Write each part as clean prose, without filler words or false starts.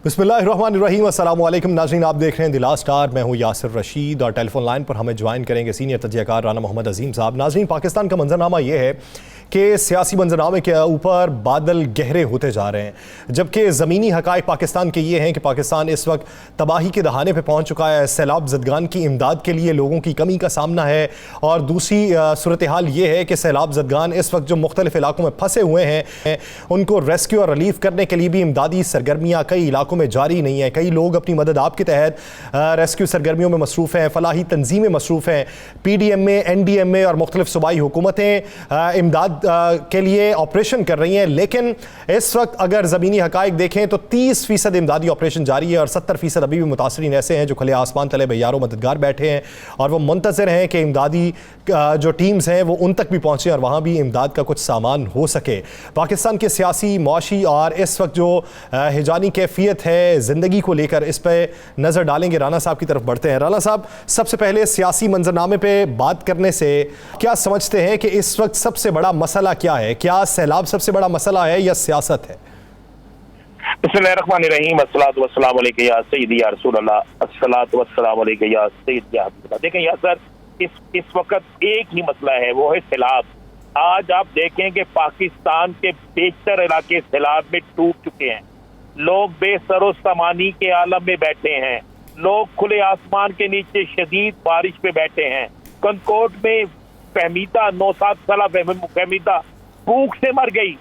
बिस्मिल्लाहिर्रहमानिर्रहीम। अस्सलाम वालेकुम नाज़रीन, आप देख रहे हैं द लास्ट स्टार। मैं हूं यासिर रशीद और टेलीफोन लाइन पर हमें ज्वाइन करेंगे सीनियर तजज़ियाकार राना मोहम्मद अजीम साहब। नाज़रीन, पाकिस्तान का मंजरनामा ये है कि सियासी मंजरनामे के ऊपर बादल गहरे होते जा रहे हैं, जबकि ज़मीनी हक़ाइक़ पाकिस्तान के ये हैं कि पाकिस्तान इस वक्त तबाही के दहाने पर पहुँच चुका है। सैलाब ज़दगान की इमदाद के लिए लोगों की कमी का सामना है और दूसरी सूरत हाल ये है कि सैलाब ज़दगान इस वक्त जो मुख्तलिफ़ इलाकों में फंसे हुए हैं उनको रेस्क्यू और रिलीफ करने के लिए भी इमदादी सरगर्मियाँ कई इलाकों में जारी नहीं है। कई लोग अपनी मदद आपके तहत रेस्क्यू सरगर्मियों में मसरूफ़ हैं, फलाही तंजीमें मसरूफ़ हैं, PDMA, NDMA और मुख्तलिफ सूबाई हुकूमतें इमदाद के लिए ऑपरेशन कर रही हैं। लेकिन इस वक्त अगर ज़मीनी हक़ाइक़ देखें तो 30% इमदादी ऑपरेशन जारी है और 70% अभी भी मुतासरीन ऐसे हैं जो खुले आसमान तले बेयारो मददगार बैठे हैं और वो मुंतज़िर हैं कि इमदादी जो टीम्स हैं वो उन तक भी पहुँचें और वहाँ भी इमदाद का कुछ सामान हो सके। पाकिस्तान के सियासी, मुआशी और इस वक्त जो हिजानी कैफियत है ज़िंदगी को लेकर, इस पर नज़र डालेंगे। राना साहब की तरफ बढ़ते हैं। राना साहब, सबसे पहले सियासी मंजरनामे पे बात करने से क्या समझते हैं कि इस वक्त सबसे बड़ा मसला क्या है? क्या सैलाब सबसे बड़ा मसला है या सियासत है? बिस्मिल्लाहिर्रहमानिर्रहीम। अस्सलातु वस्सलामु अलैका या सय्यदी या रसूल अल्लाह, अस्सलातु वस्सलामु अलैका या सय्यदी या हबीबल्लाह। देखें यार सर, इस वक्त एक ही मसला है, वो है सैलाब। आज आप देखें कि पाकिस्तान के बेशतर इलाके सैलाब में डूब चुके हैं। लोग बेसरो सामानी के आलम में बैठे हैं, लोग खुले आसमान के नीचे शदीद बारिश पे बैठे हैं। कनकोट में फहमीदा 9-7 साल फहमीदा भूख से मर गई।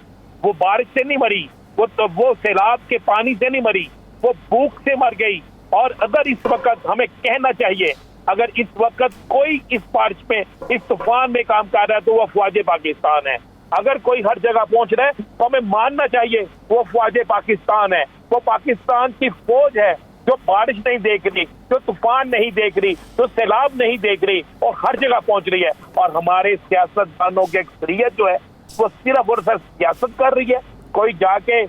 वो बारिश से नहीं मरी, वो सैलाब के पानी से नहीं मरी, वो भूख से मर गई। और अगर इस वक्त हमें कहना चाहिए, अगर इस वक्त कोई इस बारिश में, इस तूफान में काम कर रहा है तो वो अफवाज पाकिस्तान है। अगर कोई हर जगह पहुंच रहा है तो हमें मानना चाहिए वो अफवाज पाकिस्तान है। वो पाकिस्तान की फौज है जो बारिश नहीं देख रही, जो तूफान नहीं देख रही, जो सैलाब नहीं देख रही और हर जगह पहुंच रही है। और हमारे सियासतदानों की अक्सरियत जो है वो सिर्फ और सिर्फ सियासत कर रही है। कोई जाके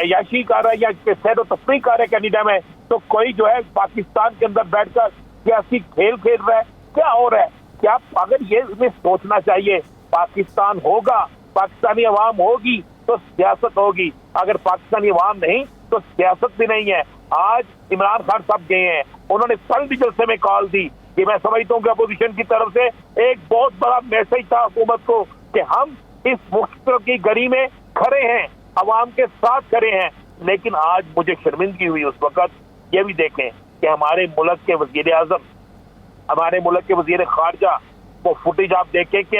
याशी कर रहा है या सैर तफरीह कर रहा है कनाडा में, तो कोई जो है पाकिस्तान के अंदर बैठकर सियासी खेल खेल रहा है। क्या हो रहा है? क्या अगर ये हमें सोचना चाहिए, पाकिस्तान होगा, पाकिस्तानी अवाम होगी तो सियासत होगी, अगर पाकिस्तानी अवाम नहीं तो सियासत भी नहीं है। आज इमरान खान साहब गए हैं, उन्होंने कल भी जलसे में कॉल दी कि मैं समझता हूँ कि अपोजिशन की तरफ से एक बहुत बड़ा मैसेज था हुकूमत को कि हम इस मुश्किल की घड़ी में खड़े हैं, अवाम के साथ खड़े हैं। लेकिन आज मुझे शर्मिंदगी हुई उस वक्त। ये भी देखें कि हमारे मुल्क के वजीर आजम, हमारे मुल्क के वजीर खारजा, वो फुटेज आप देखें कि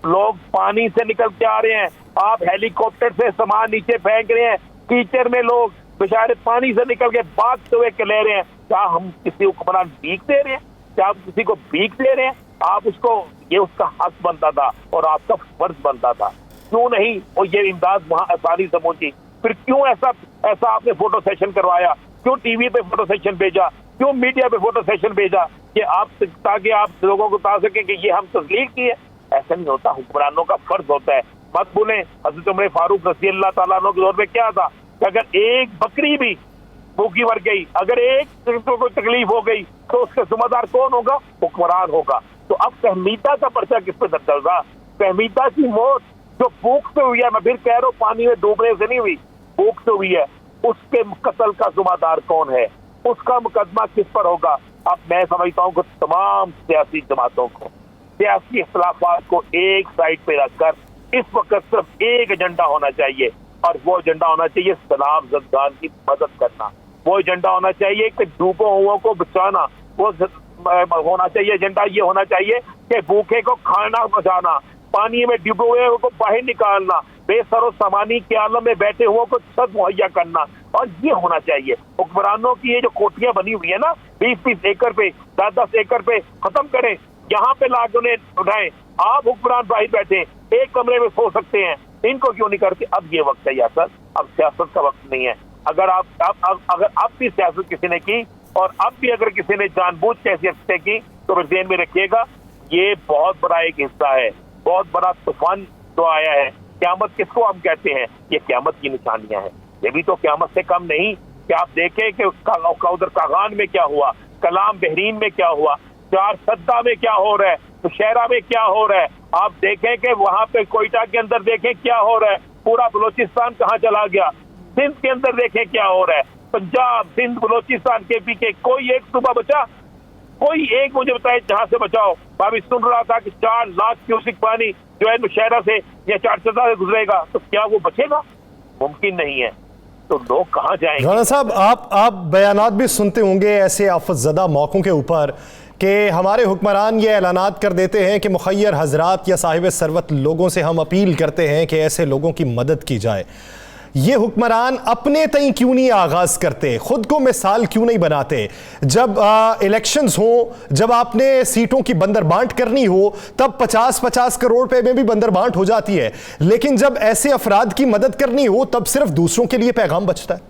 लोग पानी से निकल के आ रहे हैं, आप हेलीकॉप्टर से सामान नीचे फेंक रहे हैं, कीचड़ में लोग बेचारे पानी से निकल के भागते हुए ले रहे हैं। क्या हम किसी हुक्मरान भीख दे रहे हैं? क्या आप किसी को भीख दे रहे हैं? आप उसको, ये उसका हक बनता था और आपका फर्ज बनता था। क्यों नहीं और ये इमदाद वहां आसानी से पहुंची? फिर क्यों ऐसा आपने फोटो सेशन करवाया? क्यों टीवी पे फोटो सेशन भेजा? क्यों मीडिया पे फोटो सेशन भेजा कि आप, ताकि आप लोगों को बता सके कि ये हम तस्लीक की है? ऐसा नहीं होता, हुक्मरानों का फर्ज होता है। मत भूलें, हज़रत उमर फारूक रज़ी अल्लाह तआला अन्हु के दौर में क्या था कि अगर एक बकरी भी भूखी मर गई, अगर एक को कोई तकलीफ हो गई तो उसके जिम्मेदार कौन होगा? हुक्मरान होगा। तो अब फहमीदा का पर्चा किस पे दर्ज था? फहमीदा की मौत जो भूख से हुई है, मैं फिर कह रहा हूँ पानी में डूबने से नहीं हुई, भूख से हुई है, उसके कत्ल का जिम्मेदार कौन है? उसका मुकदमा किस पर होगा? अब मैं समझता हूँ कि तमाम सियासी जमातों को, सियासी इख्तिलाफात को एक साइड पे रखकर इस वक्त सिर्फ एक एजेंडा होना चाहिए और वो एजेंडा होना चाहिए सैलाब ज़दगान की मदद करना। वो एजेंडा होना चाहिए कि डूबे हुओं को बचाना। वो होना चाहिए एजेंडा, ये होना चाहिए कि भूखे को खाना बचाना, पानी में डूबे हुए को बाहर निकालना, बेसरो सामानी के आलम में बैठे हुए को छत मुहैया करना। और ये होना चाहिए। हुक्मरानों की ये जो कोठियां बनी हुई है ना, 20-20 एकड़ पे, 10-10 एकड़ पे, खत्म करें, यहाँ पे लाके उन्हें उठाएं। आप हुक्मरान बाहर बैठे एक कमरे में सो सकते हैं, इनको क्यों नहीं करते? अब ये वक्त है यार सर, अब सियासत का वक्त नहीं है। अगर अगर अब भी सियासत किसी ने की और अब भी अगर किसी ने जानबूझ के सियासत की तो ज़हन में रखिएगा, ये बहुत बड़ा एक हिस्सा है, बहुत बड़ा तूफान जो आया है। क़यामत किसको हम कहते हैं? ये क़यामत की निशानियां हैं। ये भी तो क़यामत से कम नहीं कि आप देखें कि उधर कागान में क्या हुआ, कलाम बहरीन में क्या हुआ, चार सद्दा में क्या हो रहा है, तो शहरा में क्या हो रहा है। आप देखें कि वहां पे कोयटा के अंदर देखें क्या हो रहा है, पूरा बलोचिस्तान कहाँ चला गया, सिंध के अंदर देखें क्या हो रहा है। पंजाब, सिंध, बलोचिस्तान, KP के कोई एक सूबा बचा? कोई एक मुझे बताए जहां से बचाओ। अभी सुन रहा था कि 4 लाख क्यूसिक पानी जो है नौशहरा से या चारचदा से गुजरेगा, तो क्या वो बचेगा? मुमकिन नहीं है। तो लोग कहां जाएंगे? राणा साहब, आप बयानात भी सुनते होंगे ऐसे आफतज़दा मौकों के ऊपर कि हमारे हुक्मरान ये ऐलानात कर देते हैं कि मुखय्यर हजरात या साहिब सरवत लोगों से हम अपील करते हैं कि ऐसे लोगों की मदद की जाए। ये हुक्मरान अपने तय क्यों नहीं आगाज करते, खुद को मिसाल क्यों नहीं बनाते? जब इलेक्शंस हो, जब आपने सीटों की बंदरबांट करनी हो, तब 50-50 करोड़ रुपए में भी बंदरबांट हो जाती है, लेकिन जब ऐसे अफराद की मदद करनी हो तब सिर्फ दूसरों के लिए पैगाम बचता है।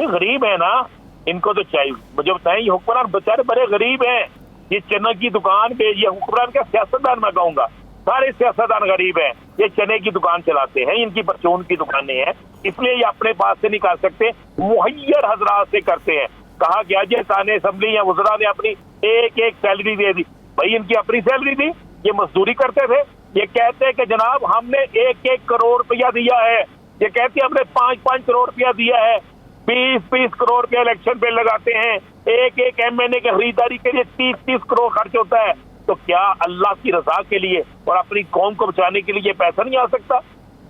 गरीब है ना, इनको तो चाहिए। मुझे बताएं, ये हुक्मरान बेचारे बड़े गरीब हैं। ये चना की दुकान पे, ये हुक्मरान क्या सियासतदान मैं कहूंगा, सारे सियासतदान गरीब हैं। ये चने की दुकान चलाते हैं, इनकी परचून की दुकानें हैं, इसलिए ये अपने पास से नहीं कर सकते, मुहैयर हजरात से करते हैं। कहा गया जी ताने असम्बली या वज़रा ने अपनी एक एक सैलरी दे दी। भाई इनकी अपनी सैलरी दी, ये मजदूरी करते थे। ये कहते हैं कि जनाब हमने 1-1 करोड़ रुपया दिया है। ये कहते हैं हमने 5-5 करोड़ रुपया दिया है। 20-20 करोड़ रुपया इलेक्शन पे लगाते हैं। एक MNA की खरीदारी के लिए 30-30 करोड़ खर्च होता है। तो क्या अल्लाह की रजा के लिए और अपनी कौम को बचाने के लिए ये पैसा नहीं आ सकता?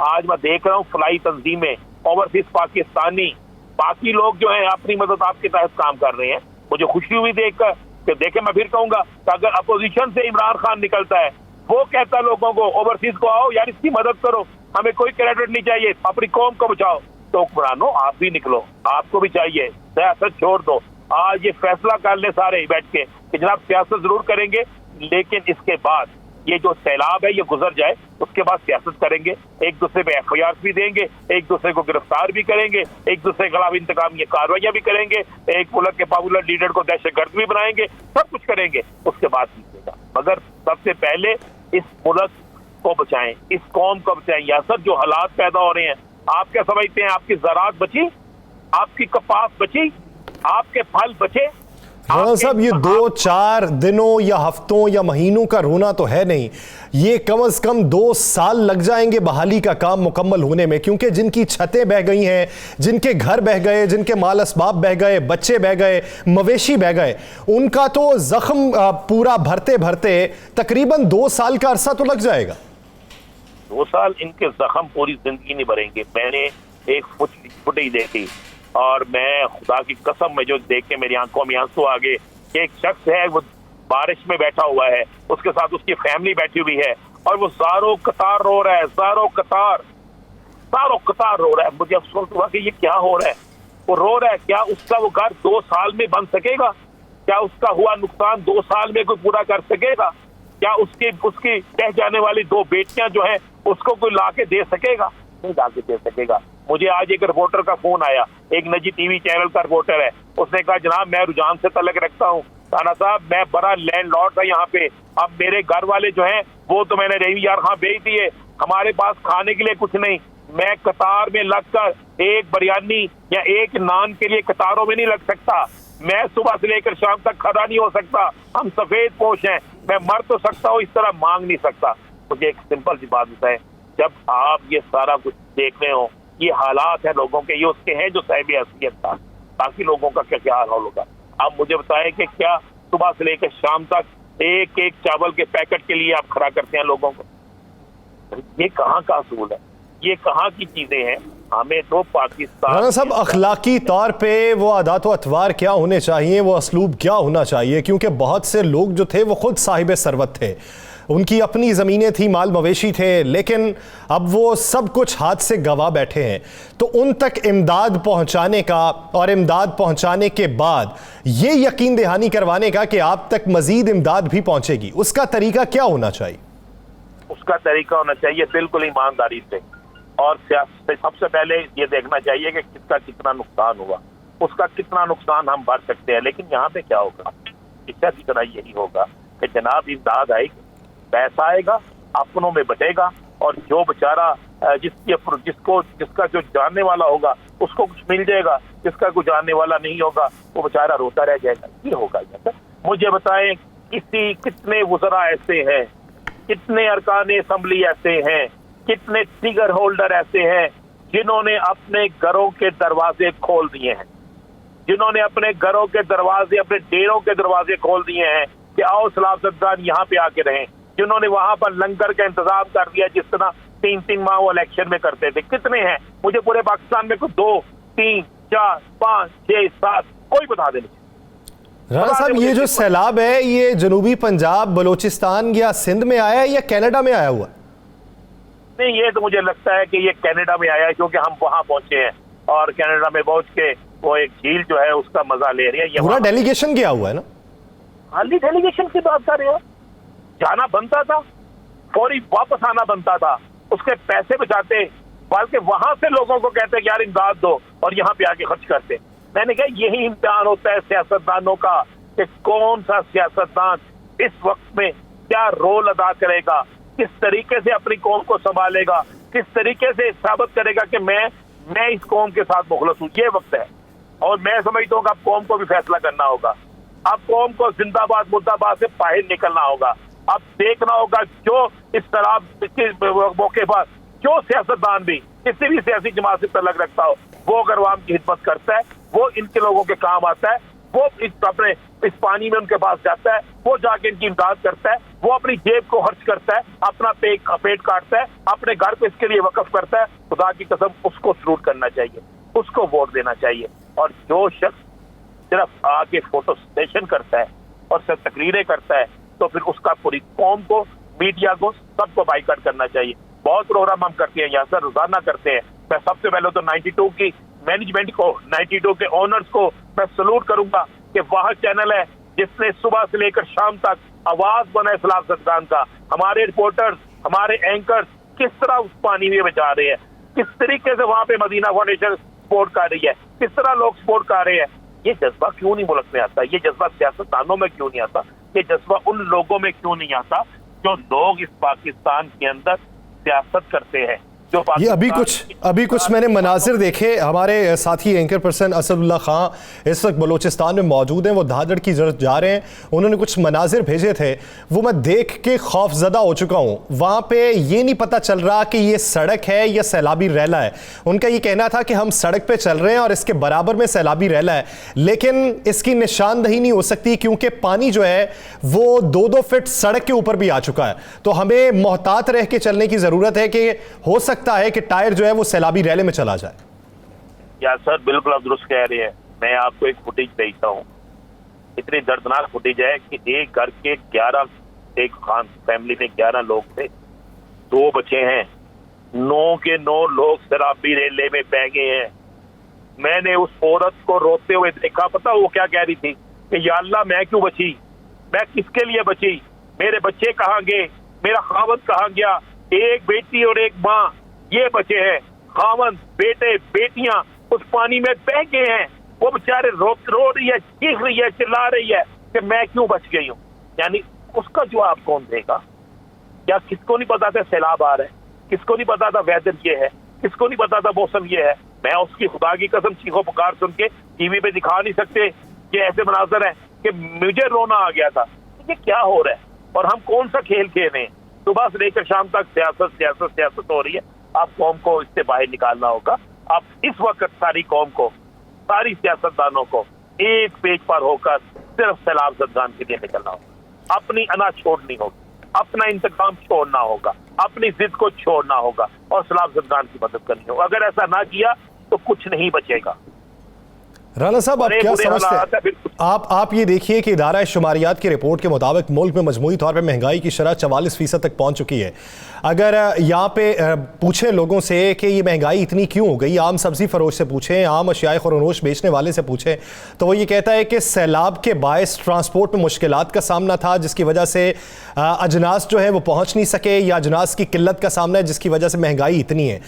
आज मैं देख रहा हूँ फ्लाई तंजीमें, ओवरसीज पाकिस्तानी, बाकी लोग जो हैं अपनी मदद आपके तहत काम कर रहे हैं। मुझे खुशी हुई देखकर कि देखे, मैं फिर कहूंगा कि अगर अपोजिशन से इमरान खान निकलता है, वो कहता है लोगों को ओवरसीज को आओ यार इसकी मदद करो, हमें कोई क्रेडिट नहीं चाहिए, अपनी कौम को बचाओ, तो हुक्मरानो आप भी निकलो, आपको भी चाहिए, सियासत छोड़ दो। आज ये फैसला कर ले सारे बैठ के कि जनाब सियासत जरूर करेंगे, लेकिन इसके बाद ये जो सैलाब है ये गुजर जाए, उसके बाद सियासत करेंगे, एक दूसरे पे FIR भी देंगे, एक दूसरे को गिरफ्तार भी करेंगे, एक दूसरे के खिलाफ इंतकामी कार्रवाइयां भी करेंगे, एक मुल्क के पॉपुलर लीडर को दहशतगर्द भी बनाएंगे, सब कुछ करेंगे, उसके बाद कीजिएगा। मगर सबसे पहले इस मुल्क को बचाएं, इस कौम को बचाएं। या सर जो हालात पैदा हो रहे हैं, आप क्या समझते हैं आपकी ज़राअत बची, आपकी कपास बची, आपके फल बचे? राणा साहब, ये 2-4 दिनों या हफ्तों या महीनों का रोना तो है नहीं, ये कम से कम 2 साल लग जाएंगे बहाली का काम मुकम्मल होने में, क्योंकि जिनकी छतें बह गई हैं, जिनके घर बह गए, जिनके माल असबाब बह गए, बच्चे बह गए, मवेशी बह गए, उनका तो जख्म पूरा भरते भरते तकरीबन 2 साल का अरसा तो लग जाएगा। 2 साल इनके जख्म पूरी जिंदगी नहीं भरेंगे। मैंने एक फुटेज देखी और मैं खुदा की कसम में जो देख के मेरी आंखों में आंसू आ गए। एक शख्स है, वो बारिश में बैठा हुआ है, उसके साथ उसकी फैमिली बैठी हुई है और वो ज़ारो कतार रो रहा है, ज़ारो कतार रो रहा है। मुझे अफसोस हुआ कि ये क्या हो रहा है। वो रो रहा है, क्या उसका वो घर 2 साल में बन सकेगा? क्या उसका हुआ नुकसान 2 साल में कोई पूरा कर सकेगा? क्या उसकी रह जाने वाली 2 बेटियां जो है उसको कोई ला के दे सकेगा? नहीं ला के दे सकेगा। मुझे आज एक रिपोर्टर का फोन आया, एक निजी टीवी चैनल का रिपोर्टर है, उसने कहा जनाब मैं रुझान से तल्लक रखता हूँ, राणा साहब मैं बड़ा लैंडलॉर्ड था यहाँ पे, अब मेरे घर वाले जो हैं वो तो मैंने रही यार हाँ बेच दिए, हमारे पास खाने के लिए कुछ नहीं, मैं कतार में लगकर एक बिरयानी या एक नान के लिए कतारों में नहीं लग सकता, मैं सुबह से लेकर शाम तक खड़ा नहीं हो सकता, हम सफेद पोश हैं, मैं मर तो सकता हूँ, इस तरह मांग नहीं सकता। मुझे एक सिंपल सी बात बताएं, जब आप ये सारा कुछ देख रहे हो, ये हालात है लोगों के, ये उसके हैं जो साहिब हैसियत था, बाकी लोगों का क्या हाल होगा? आप मुझे बताएं कि क्या सुबह से लेकर शाम तक एक एक चावल के पैकेट के लिए आप खड़ा करते हैं लोगों को? ये कहाँ का असूल है? ये कहाँ की चीजें हैं? हमें तो पाकिस्तान राणा साहब, अखलाकी तौर पे वो आदात व अतवार क्या होने चाहिए, वो असलूब क्या होना चाहिए? क्योंकि बहुत से लोग जो थे वो खुद साहिब सरवत थे, उनकी अपनी ज़मीनें थी, माल मवेशी थे, लेकिन अब वो सब कुछ हाथ से गवा बैठे हैं। तो उन तक इमदाद पहुंचाने का और इमदाद पहुंचाने के बाद ये यकीन दहानी करवाने का कि आप तक मजीद इमदाद भी पहुंचेगी, उसका तरीका क्या होना चाहिए? उसका तरीका होना चाहिए बिल्कुल ईमानदारी से, और सबसे पहले ये देखना चाहिए कि किसका कितना नुकसान हुआ, उसका कितना नुकसान हम भर सकते हैं। लेकिन यहाँ पे क्या होगा, शिक्षा की तरह यही होगा कि जनाब इमदाद आएगी, पैसा आएगा, अपनों में बटेगा, और जो बेचारा जिसका जो जानने वाला होगा उसको कुछ मिल जाएगा, जिसका कोई जानने वाला नहीं होगा वो बेचारा रोता रह जाएगा। ये होगा। मुझे बताएं कितने वज़रा ऐसे हैं, कितने अरकान असम्बली ऐसे हैं, कितने फिगर होल्डर ऐसे हैं जिन्होंने अपने घरों के दरवाजे खोल दिए हैं, जिन्होंने अपने घरों के दरवाजे, अपने डेरों के दरवाजे खोल दिए हैं कि आओ सलाब जदगान यहाँ पे आके रहें, जिन्होंने वहां पर लंगर का इंतजाम कर दिया जिस तरह 3-3 माह वो इलेक्शन में करते थे। कितने हैं? मुझे पूरे पाकिस्तान में 2, 3, 4, 5, 6, 7 कोई बता दे नहीं। राणा साहब, ये जो सैलाब है ये जनूबी पंजाब, बलूचिस्तान या सिंध में आया है या कनाडा में आया हुआ? नहीं, ये तो मुझे लगता है कि ये कनाडा में आया है, क्योंकि हम वहां पहुंचे हैं और कनाडा में पहुंच के वो एक झील जो है उसका मजा ले रही है। पूरा डेलीगेशन गया हुआ है ना? खाली डेलीगेशन की बात कर रहे हो? जाना बनता था, फौरी वापस आना बनता था, उसके पैसे बचाते, बल्कि वहां से लोगों को कहते कि यार इमदाद दो और यहाँ पे आके खर्च करते। मैंने कहा यही इम्तिहान होता है सियासतदानों का कि कौन सा सियासतदान इस वक्त में क्या रोल अदा करेगा, किस तरीके से अपनी कौम को संभालेगा, किस तरीके से साबित करेगा कि मैं इस कौम के साथ मुखलस हूँ। ये वक्त है और मैं समझता हूँ कि अब कौम को भी फैसला करना होगा। अब कौम को जिंदाबाद मुर्दाबाद से बाहर निकलना होगा। अब देखना होगा जो इस शराब के मौके पर जो सियासतदान भी किसी भी सियासी जमात से तल्लुक रखता हो, वो अगर आवाम की खिदमत करता है, वो इनके लोगों के काम आता है, वो अपने इस पानी में उनके पास जाता है, वो जाके इनकी इमदाद करता है, वो अपनी जेब को खर्च करता है, अपना पेट काटता है, अपने घर पे इसके लिए वक्फ करता है, खुदा की कसम उसको सलूट करना चाहिए, उसको वोट देना चाहिए। और जो शख्स सिर्फ आके फोटो सेशन करता है और सिर्फ तकरीरें करता है, तो फिर उसका पूरी कौम को, मीडिया को, सबको बाइकआउट करना चाहिए। बहुत प्रोग्राम हम करते हैं यहाँ सर, रोजाना करते हैं। मैं सबसे पहले तो 92 की मैनेजमेंट को, 92 के ओनर्स को मैं सलूट करूंगा कि वह चैनल है जिसने सुबह से लेकर शाम तक आवाज बनाए सलाब जदगान का। हमारे रिपोर्टर्स, हमारे एंकर्स किस तरह उस पानी में जा रहे हैं, किस तरीके से वहां पे मदीना फाउंडेशन सपोर्ट कर रही है, किस तरह लोग सपोर्ट कर रहे हैं। ये जज्बा क्यों नहीं मुल्क में आता? ये जज्बा सियासतदानों में क्यों नहीं आता? ये जज्बा उन लोगों में क्यों नहीं आता जो लोग इस पाकिस्तान के अंदर सियासत करते हैं? ये अभी कुछ मैंने मनाजिर देखे। हमारे साथी एंकर पर्सन असदुल्ला खां इस वक्त बलूचिस्तान में मौजूद हैं, वो धादड़ की जरूरत जा रहे हैं। उन्होंने कुछ मनाजिर भेजे थे, वो मैं देख के खौफजदा हो चुका हूँ। वहाँ पे ये नहीं पता चल रहा कि ये सड़क है या सैलाबी रैला है। उनका ये कहना था कि हम सड़क पे चल रहे हैं और इसके बराबर में सैलाबी रैला है, लेकिन इसकी निशानदही नहीं हो सकती क्योंकि पानी जो है वो 2-2 फीट सड़क के ऊपर भी आ चुका है। तो हमें मोहतात रह के चलने की जरूरत है कि हो सकता है कि टायर जो है वो सैलाबी रैले में चला जाए। या सर बिल्कुल आप दुरुस्त कह रहे हैं। मैं आपको एक फुटेज भेजता हूँ, इतनी दर्दनाक फुटेज है कि एक घर के 11, एक खान फैमिली में 11 लोग थे, 2 बच्चे हैं, 9 के 9 लोग शराबी रेले में बह गए हैं। मैंने उस औरत को रोते हुए देखा। पता वो क्या कह रही थी कि या अल्लाह मैं क्यों बची, मैं किसके लिए बची, मेरे बच्चे कहाँ गए, मेरा खावत कहाँ गया, एक बेटी और एक माँ ये बचे हैं, खावंद, बेटे, बेटियां उस पानी में बह गए हैं। वो बेचारे रो रही है, चीख रही है, चिल्ला रही है कि मैं क्यों बच गई हूँ। यानी उसका जवाब कौन देगा? क्या किसको नहीं पता था सैलाब आ रहा है, किसको नहीं पता था वेदर ये है, किसको नहीं पता था मौसम ये है। मैं उसकी खुदा की कसम चीखो पुकार सुन के टीवी पे दिखा नहीं सकते कि ऐसे मनाजर है कि मुझे रोना आ गया था। ये क्या हो रहा है और हम कौन सा खेल खेल रहे हैं? सुबह से लेकर शाम तक सियासत हो रही है। आप कौम को इससे बाहर निकालना होगा। आप इस वक्त सारी कौम को, सारी सियासतदानों को एक पेज पर होकर सिर्फ सैलाब जदगान के लिए निकलना होगा। अपनी अना छोड़नी होगी, अपना इंतकाम छोड़ना होगा, अपनी जिद को छोड़ना होगा और सैलाब जदगान की मदद करनी होगी। अगर ऐसा ना किया तो कुछ नहीं बचेगा। राणा साहब, आप क्या समझते हैं? आप ये देखिए कि इदारा शुमारियात की रिपोर्ट के मुताबिक मुल्क में मजमूई तौर पर महंगाई की शरह 44% तक पहुंच चुकी है। अगर यहाँ पे पूछें लोगों से कि ये महंगाई इतनी क्यों हो गई, आम सब्जी फरोश से पूछें, आम अशियाए खुरनोश बेचने वाले से पूछें, तो वो ये कहता है कि सैलाब के बायस ट्रांसपोर्ट में मुश्किलात का सामना था, जिसकी वजह से अजनास जो है वो पहुँच नहीं सके, या अजनास की किल्लत का सामना है जिसकी वजह से महंगाई इतनी है।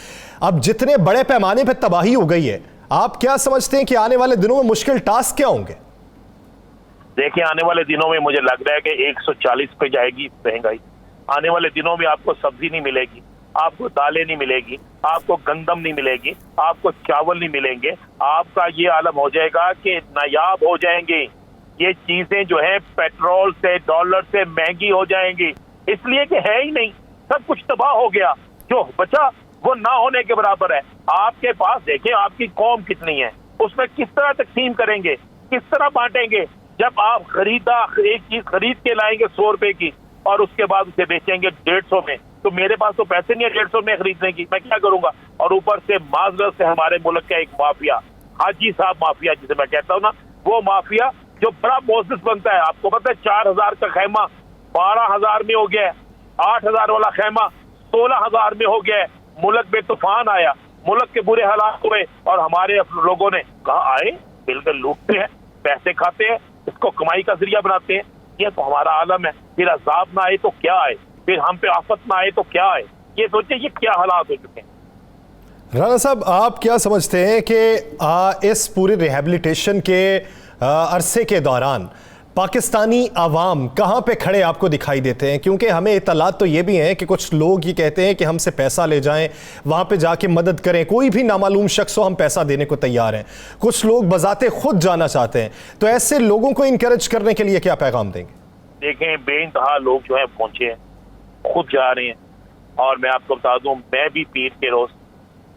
अब जितने बड़े पैमाने पर तबाही हो गई है, आप क्या समझते हैं कि आने वाले दिनों में मुश्किल टास्क क्या होंगे? देखिए, आने वाले दिनों में मुझे लग रहा है कि 140 पे जाएगी महंगाई। आने वाले दिनों में आपको सब्जी नहीं मिलेगी, आपको दालें नहीं मिलेगी, आपको गंदम नहीं मिलेगी, आपको चावल नहीं मिलेंगे। आपका ये आलम हो जाएगा कि नायाब हो जाएंगे ये चीजें जो है, पेट्रोल से, डॉलर से महंगी हो जाएंगी, इसलिए कि है ही नहीं, सब कुछ तबाह हो गया। जो बचा वो ना होने के बराबर है। आपके पास देखिए आपकी कौम कितनी है, उसमें किस तरह तकसीम करेंगे, किस तरह बांटेंगे? जब आप एक चीज खरीद के लाएंगे 100 रुपए की और उसके बाद उसे बेचेंगे 150 में, तो मेरे पास तो पैसे नहीं है 150 में खरीदने की, मैं क्या करूंगा? और ऊपर से माजरत से हमारे मुल्क का एक माफिया, हाजी साहब माफिया जिसे मैं कहता हूँ ना, वो माफिया जो बड़ा मोजिस बनता है। आपको पता है 4000 का खैमा 12,000 में हो गया है, 8,000 वाला खैमा 16,000 में हो गया है। मुल्क में तूफान आया, मुल्क के बुरे हालात हुए और हमारे लोगों ने कहा आए बिल्कुल लूटते हैं, पैसे खाते हैं, इसको कमाई का जरिया बनाते हैं। ये तो हमारा आलम है। फिर अजाब ना आए तो क्या आए, फिर हम पे आफत ना आए तो क्या आए? ये सोचिए ये क्या हालात हो चुके हैं। राणा साहब, आप क्या समझते हैं कि इस पूरे रिहैबिलिटेशन के अरसे के दौरान पाकिस्तानी आवाम कहाँ पे खड़े आपको दिखाई देते हैं? क्योंकि हमें इत्तलात तो ये भी हैं कि कुछ लोग ये कहते हैं कि हमसे पैसा ले जाएं, वहाँ पे जाके मदद करें, कोई भी नामालूम शख्स हो हम पैसा देने को तैयार हैं। कुछ लोग बजाते खुद जाना चाहते हैं, तो ऐसे लोगों को इनकरेज करने के लिए क्या पैगाम देंगे? देखें, बेइंतहा लोग जो है पहुंचे हैं, खुद जा रहे हैं। और मैं आपको बता दूं, मैं भी पीर के रोज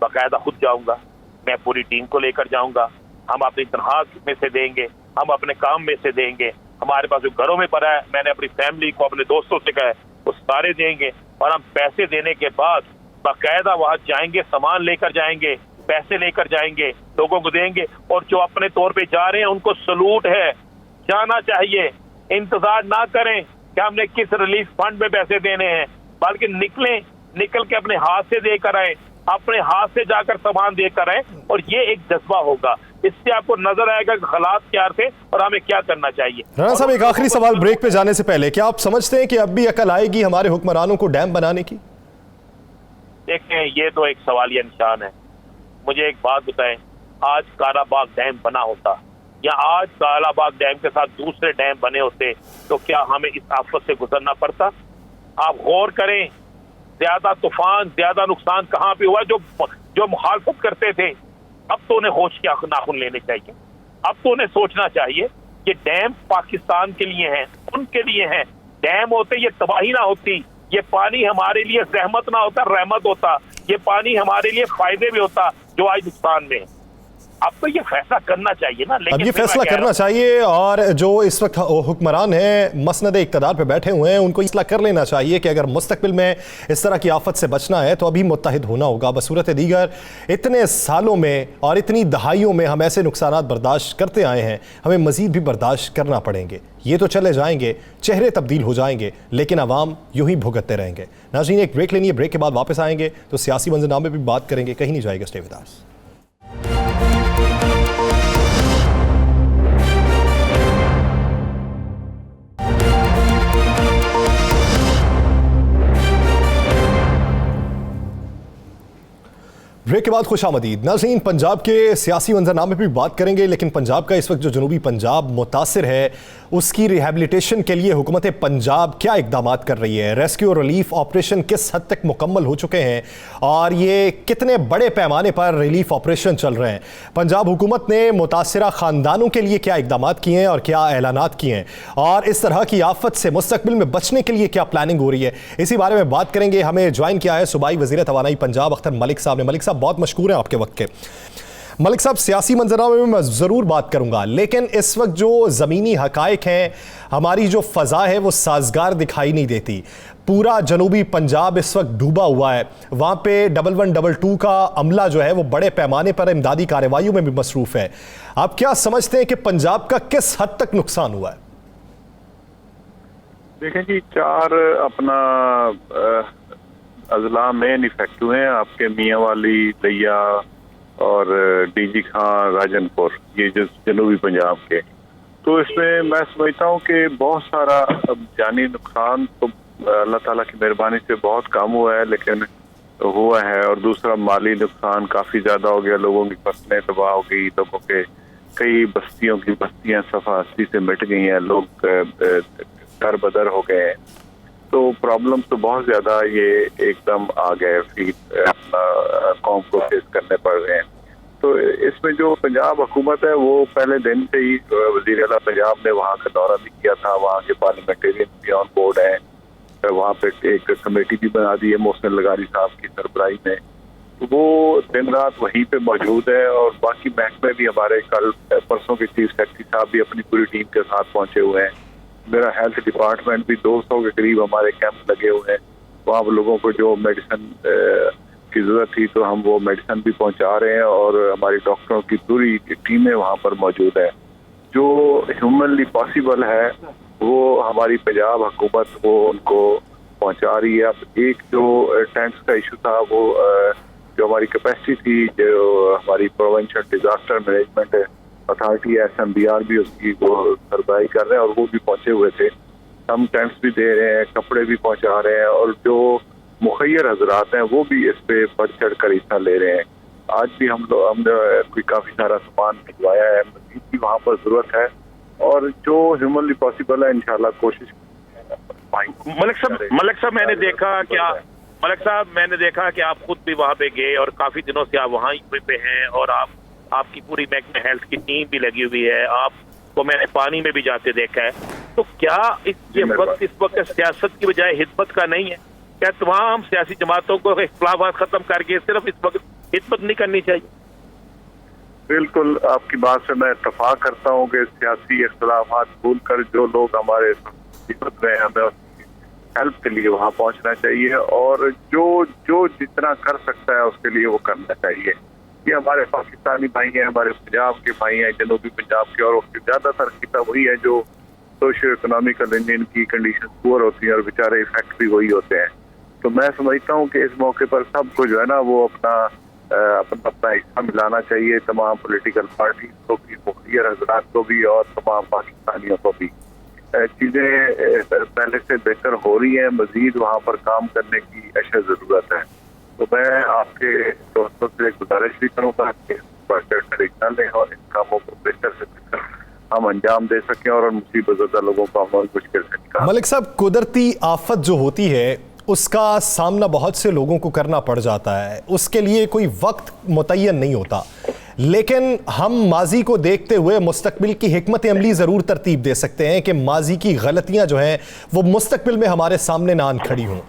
बाकायदा खुद जाऊंगा, मैं पूरी टीम को लेकर जाऊंगा। हम अपनी तनख्वाह में से देंगे, हम अपने काम में से देंगे, हमारे पास जो घरों में पड़ा है, मैंने अपनी फैमिली को, अपने दोस्तों से कहा है, वो सारे देंगे। और हम पैसे देने के बाद बाकायदा वहां जाएंगे, सामान लेकर जाएंगे, पैसे लेकर जाएंगे, लोगों को देंगे। और जो अपने तौर पे जा रहे हैं उनको सलूट है, जाना चाहिए। इंतजार ना करें कि हमने किस रिलीफ फंड में पैसे देने हैं, बल्कि निकल के अपने हाथ से देकर आए, अपने हाथ से जाकर सामान देकर आए। और ये एक जज्बा होगा, इससे आपको नजर आएगा कि हालात क्या थे और हमें क्या करना चाहिए। राणा साहब, एक आखिरी सवाल ब्रेक पे जाने से पहले, क्या आप समझते हैं कि अब भी अकल आएगी हमारे हुक्मरानों को डैम बनाने की? देखें, ये तो एक सवालिया निशान है। मुझे एक बात बताएं, आज कालाबाग डैम बना होता या आज कालाबाग डैम के साथ दूसरे डैम बने होते तो क्या हमें इस आफत से गुजरना पड़ता? आप गौर करें, ज्यादा तूफान, ज्यादा नुकसान कहाँ पे हुआ? जो मुखालफत करते थे, अब तो उन्हें होश के नाखून लेने चाहिए। अब तो उन्हें सोचना चाहिए कि डैम पाकिस्तान के लिए हैं, उनके लिए हैं। डैम होते ये तबाही ना होती, ये पानी हमारे लिए रहमत ना होता, रहमत होता। ये पानी हमारे लिए फायदे भी होता जो आज नुकसान में है। अब तो ये फैसला करना चाहिए ना। लेकिन अब ये फैसला करना चाहिए, और जो इस वक्त हुक्मरान हैं, मसनद इक़्तिदार पे बैठे हुए हैं, उनको फैसला कर लेना चाहिए कि अगर मुस्तकबिल में इस तरह की आफत से बचना है तो अभी मुत्तहिद होना होगा। बसूरत दीगर इतने सालों में और इतनी दहाइयों में हम ऐसे नुकसानात बर्दाश्त करते आए हैं, हमें मज़ीद भी बर्दाश्त करना पड़ेंगे। ये तो चले जाएंगे, चेहरे तब्दील हो जाएंगे, लेकिन अवाम यूं ही भुगतते रहेंगे। नाज़रीन, एक ब्रेक लेनी है, ब्रेक के बाद वापस आएंगे तो सियासी मंजरनामे भी बात करेंगे। कहीं नहीं जाएगा, स्टे विद अस। ब्रेक के बाद खुशामदीद। नाज़रीन, पंजाब के सियासी मंजरनामे पर भी बात करेंगे, लेकिन पंजाब का इस वक्त जो जनूबी पंजाब मुतासिर है, उसकी रिहैबिलिटेशन के लिए हुकूमत पंजाब क्या इकदाम कर रही है? रेस्क्यू और रिलीफ ऑपरेशन किस हद तक मुकम्मल हो चुके हैं और ये कितने बड़े पैमाने पर रिलीफ ऑपरेशन चल रहे हैं? पंजाब हुकूमत ने मुतासिरा ख़ानदानों के लिए क्या इकदाम किए हैं और क्या ऐलानात किए हैं, और इस तरह की आफत से मुस्तकबिल में बचने के लिए क्या प्लानिंग हो रही है? इसी बारे में बात करेंगे। हमें ज्वाइन किया है सूबाई वज़ीर तवानाई पंजाब अख्तर मलिक साहब ने। मलिक साहब, बहुत मशकूर हैं आपके वक्त के। मलिक साहब, सियासी मंजरनामे में मैं ज़रूर बात करूंगा, लेकिन इस वक्त जो ज़मीनी हकायक हैं, हमारी जो फ़ज़ा है वो साजगार दिखाई नहीं देती। पूरा जनूबी पंजाब इस वक्त डूबा हुआ है। वहाँ पे 1122 का अमला जो है वो बड़े पैमाने पर इमदादी कार्रवाइयों में भी मसरूफ़ है। आप क्या समझते हैं कि पंजाब का किस हद तक नुकसान हुआ है? देखें जी, 4 अपना अजला मेन इफेक्ट हुए हैं, आपके मियाँ वाली, दैया और डीजी खां, राजनपुर, ये जो जनूबी पंजाब के। तो इसमें मैं समझता हूँ कि बहुत सारा जानी नुकसान तो अल्लाह ताला की मेहरबानी से बहुत कम हुआ है, लेकिन हुआ है। और दूसरा माली नुकसान काफ़ी ज़्यादा हो गया, लोगों की फसलें तबाह हो गई, लोगों के कई बस्तियाँ सफ़ा हस्ती से मिट गई हैं, लोग दर बदर हो गए हैं। तो प्रॉब्लम तो बहुत ज़्यादा ये एकदम आ गए, फिर अपना कौम को फेस करने पड़ रहे हैं। तो इसमें जो पंजाब हुकूमत है वो पहले दिन से ही वज़ीर आला पंजाब ने वहाँ का दौरा भी किया था, वहाँ के पार्लियामेंटेरियन भी ऑन बोर्ड हैं, वहाँ पे एक कमेटी भी बना दी है मोहसिन लगारी साहब की सरबराही में। वो दिन रात वहीं पे मौजूद है। और बाकी महकमे भी हमारे कल परसों के चीफ सेक्रेटरी साहब भी अपनी पूरी टीम के साथ पहुंचे हुए हैं। मेरा हेल्थ डिपार्टमेंट भी 200 के करीब हमारे कैंप लगे हुए हैं। वहाँ लोगों को जो मेडिसिन की जरूरत थी तो हम वो मेडिसिन भी पहुंचा रहे हैं और हमारी डॉक्टरों की पूरी टीमें वहाँ पर मौजूद है। जो ह्यूमनली पॉसिबल है वो हमारी पंजाब हुकूमत वो उनको पहुंचा रही है। अब एक जो टैंक्स का इशू था वो जो हमारी कैपेसिटी थी, जो हमारी provincial disaster management authority SMBR भी उसकी वो सरबराही कर रहे हैं और वो भी पहुंचे हुए थे। हम टेंट्स भी दे रहे हैं, कपड़े भी पहुंचा रहे हैं और जो मुखैर हजरात हैं वो भी इस पे बढ़ चढ़ कर हिस्सा ले रहे हैं। आज भी हमने कोई काफी सारा सामान भिजवाया है, मजीद भी वहाँ पर जरूरत है और जो ह्यूमनली पॉसिबल है इंशाल्लाह कोशिश। मलिक साहब मैंने देखा कि आप खुद भी वहाँ पे गए और काफी दिनों से आप वहाँ पे हैं और आपकी पूरी महकमे हेल्थ की टीम भी लगी हुई है। आपको मैंने पानी में भी जाते देखा है। तो क्या इस वक्त सियासत की बजाय हिदमत का नहीं है? क्या तमाम सियासी जमातों को इख्तिलाफात खत्म करके सिर्फ इस वक्त हिदमत नहीं करनी चाहिए? बिल्कुल आपकी बात से मैं इत्तफाक करता हूँ कि सियासी इख्तिलाफात भूल कर जो लोग हमारे हिदमत रहे हैं हमें हेल्प के लिए वहाँ पहुँचना चाहिए और जो जितना कर सकता है उसके लिए वो करना चाहिए। ये हमारे पाकिस्तानी भाई हैं, हमारे पंजाब के भाई हैं, जनूबी पंजाब के, और उसकी ज्यादातर खिता वही है जो सोशो इकोनॉमिकल इनकी कंडीशन पुअर होती है और बेचारे इफेक्ट भी वही होते हैं। तो मैं समझता हूँ कि इस मौके पर सबको जो है ना वो अपना हिस्सा मिलाना चाहिए, तमाम पॉलिटिकल पार्टी को भी, मुखिया हजरात को भी और तमाम पाकिस्तानियों को भी। चीजें पहले से बेहतर हो रही हैं, मजीद वहाँ पर काम करने की अशद जरूरत है। तो मैं आपके दोस्तों से गुजारिश भी करूँगा कि प्रोजेक्ट हिस्सा लें और इन कामों को बेहतर से बेहतर हम अंजाम दे सकें और मुसीबत ज़दा लोगों को हम मुश्किल से निकाल। मलिक साहब, कुदरती आफत जो होती है उसका सामना बहुत से लोगों को करना पड़ जाता है, उसके लिए कोई वक्त मुतय्यन नहीं होता, लेकिन हम माजी को देखते हुए मुस्तकबिल की हिकमत अमली ज़रूर तरतीब दे सकते हैं कि माजी की गलतियां जो हैं वो मुस्तकबिल में हमारे सामने ना आन खड़ी हों।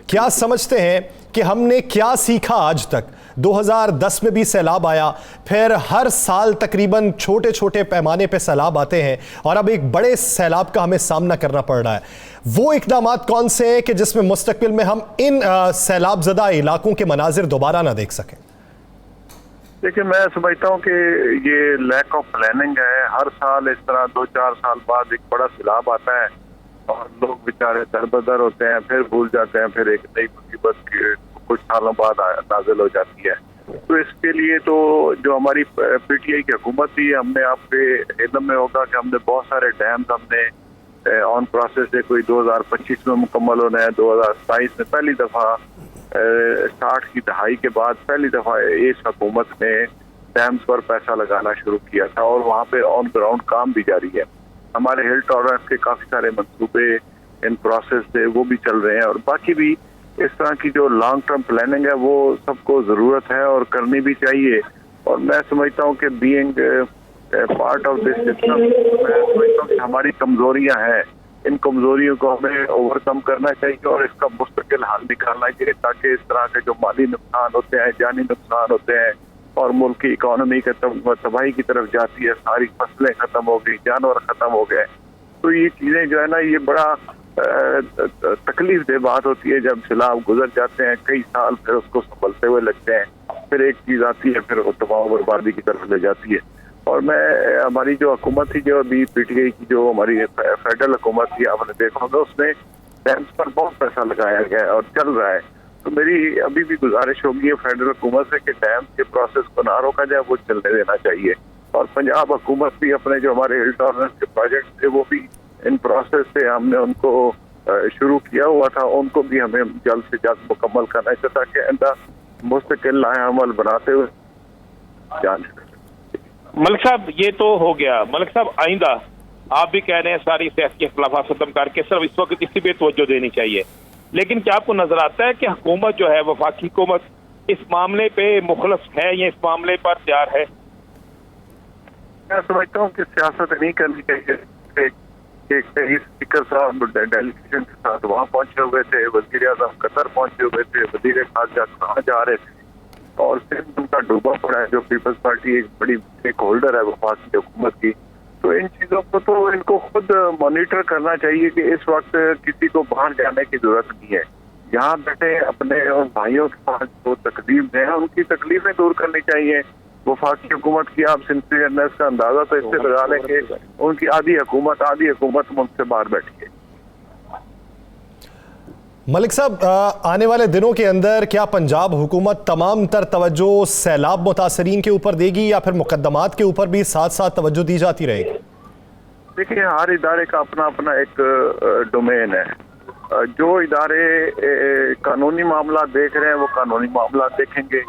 क्या समझते हैं कि हमने क्या सीखा आज तक? 2010 में भी सैलाब आया, फिर हर साल तकरीबन छोटे छोटे पैमाने पे सैलाब आते हैं और अब एक बड़े सैलाब का हमें सामना करना पड़ रहा है। वो इक़दामात कौन से हैं कि जिसमें मुस्तकबिल में हम इन सैलाब ज़दा इलाकों के मनाजिर दोबारा ना देख सकें? देखिए, मैं समझता हूँ कि ये लैक ऑफ प्लानिंग है। हर साल इस तरह 2-4 साल बाद एक बड़ा सैलाब आता है और लोग बेचारे दरबदर होते हैं, फिर भूल जाते हैं, फिर एक नई मुसीबत कुछ सालों बाद नाजिल हो जाती है। तो इसके लिए तो जो हमारी PTI की हुकूमत थी, हमने आपके इल्म में होगा कि हमने बहुत सारे डैम्स हमने ऑन प्रोसेस है, कोई 2025 में मुकम्मल होना है, 2027 में पहली दफ़ा 60 की दहाई के बाद पहली दफ़ा इस हुकूमत ने डैम्स पर पैसा लगाना शुरू किया था और वहाँ पे ऑन ग्राउंड काम भी जारी है। हमारे हिल टॉलरेंस के काफ़ी सारे मंसूबे इन प्रोसेस थे, वो भी चल रहे हैं और बाकी भी इस तरह की जो लॉन्ग टर्म प्लानिंग है वो सबको ज़रूरत है और करनी भी चाहिए। और मैं समझता हूँ कि being part of this system, मैं समझता हूँ कि हमारी कमजोरियाँ हैं, इन कमजोरियों को हमें ओवरकम करना चाहिए और इसका मुस्तकिल हल निकालना चाहिए ताकि इस तरह के जो माली नुकसान होते हैं, जानी नुकसान होते हैं और मुल्क की इकोनॉमी के तबाही की तरफ जाती है, सारी फसलें खत्म हो गई, जानवर खत्म हो गए। तो ये चीज़ें जो है ना ये बड़ा तकलीफ दे बात होती है जब सैलाब गुजर जाते हैं, कई साल फिर उसको संभलते हुए लगते हैं, फिर एक चीज़ आती है फिर वो तबाह बर्बादी की तरफ ले जाती है। और मैं हमारी जो हुकूमत थी, जो अभी PTI की जो हमारी फेडरल हुकूमत थी, आपने देखा होगा उसमें डैम्स पर बहुत पैसा लगाया गया और चल रहा है। तो मेरी अभी भी गुजारिश होगी फेडरल हुकूमत से कि डैम के प्रोसेस को ना रोका जाए, वो चलने देना चाहिए। और पंजाब हुकूमत भी अपने जो हमारे हिल टॉलरेंस के प्रोजेक्ट थे वो भी इन प्रोसेस से हमने उनको शुरू किया हुआ था, उनको भी हमें जल्द से जल्द मुकम्मल करना चाहिए ताकि आइंदा मुस्तकिल लाएअमल बनाते हुए जान। मलिक साहब, ये तो हो गया। मलिक साहब, आइंदा आप भी कह रहे हैं सारी सियासी इख्तिलाफात खत्म करके सिर्फ इस वक्त इसी पे तवज्जो देनी चाहिए, लेकिन क्या आपको नजर आता है कि हुकूमत जो है, वफाकी हुकूमत इस मामले पे मुखलस है या इस मामले पर तैयार है? मैं समझता हूँ कि सियासत नहीं करनी चाहिए। स्पीकर साहब डेलीगेशन के साथ वहाँ पहुंचे हुए थे, वजीर आजम कतर पहुंचे हुए थे, वजीर खारजा कहाँ जा रहे थे, और सिंध उनका डूबा पड़ा है, जो पीपल्स पार्टी एक बड़ी स्टेक होल्डर है वफाकी हुकूमत की। तो इन चीज़ों को तो इनको खुद मॉनिटर करना चाहिए कि इस वक्त किसी को बाहर जाने की जरूरत नहीं है। यहाँ बैठे अपने उन भाइयों के पास जो तकलीफ है उनकी तकलीफें दूर करनी चाहिए। वफाकी हुकूमत की आप सिंसियरनेस का अंदाजा तो इससे लगा लें कि उनकी आधी हुकूमत मुल्क से बाहर बैठी है। मलिक साहब, आने वाले दिनों के अंदर क्या पंजाब हुकूमत तमाम तर तवज्जो सैलाब मुतासरीन के ऊपर देगी या फिर मुकदमात के ऊपर भी साथ साथ तवज्जो दी जाती रहेगी? देखिए, हर इदारे का अपना अपना एक डोमेन है। जो इदारे कानूनी मामला देख रहे हैं वो कानूनी मामला देखेंगे।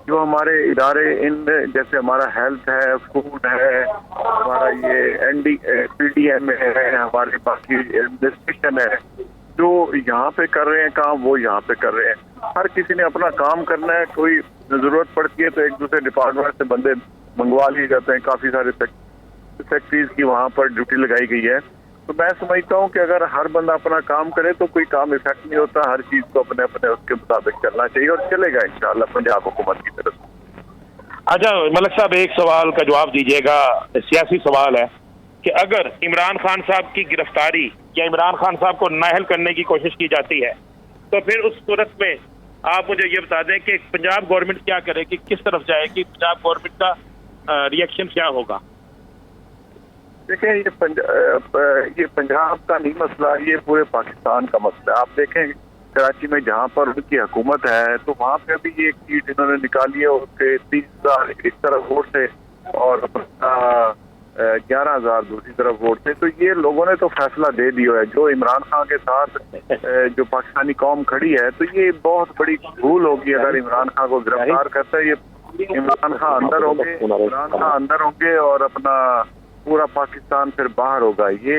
जो हमारे इदारे इन जैसे हमारा हेल्थ है, फूड है, हमारा ये PDM है, हमारे बाकी एडमिनिस्ट्रेशन है, जो यहाँ पे कर रहे हैं काम वो यहाँ पे कर रहे हैं। हर किसी ने अपना काम करना है। कोई जरूरत पड़ती है तो एक दूसरे डिपार्टमेंट से बंदे मंगवा लिए जाते हैं। काफी सारे सेक्रेटरीज की वहाँ पर ड्यूटी लगाई गई है। तो मैं समझता हूँ कि अगर हर बंदा अपना काम करे तो कोई काम इफेक्ट नहीं होता। हर चीज को अपने अपने उसके मुताबिक चलना चाहिए और चलेगा इंशाल्लाह पंजाब हुकूमत की तरफ से। अच्छा मलिक साहब, एक सवाल का जवाब दीजिएगा, सियासी सवाल है कि अगर इमरान खान साहब की गिरफ्तारी या इमरान खान साहब को नाअहल करने की कोशिश की जाती है तो फिर उस सूरत में आप मुझे ये बता दें कि पंजाब गवर्नमेंट क्या करेगी, किस तरफ जाएगी, पंजाब गवर्नमेंट का रिएक्शन क्या होगा? देखें, ये पंजाब का नहीं मसला, ये पूरे पाकिस्तान का मसला है। आप देखें कराची में जहाँ पर उनकी हुकूमत है तो वहाँ पे भी एक सीट इन्होंने निकाली है, उसके 30,000 एक तरफ वोट थे और 11,000 दूसरी तरफ वोट थे। तो ये लोगों ने तो फैसला दे दिया है। जो इमरान खान के साथ जो पाकिस्तानी कौम खड़ी है, तो ये बहुत बड़ी भूल होगी अगर इमरान खान को गिरफ्तार करता है। ये इमरान खान अंदर होंगे और अपना पूरा पाकिस्तान फिर बाहर होगा। ये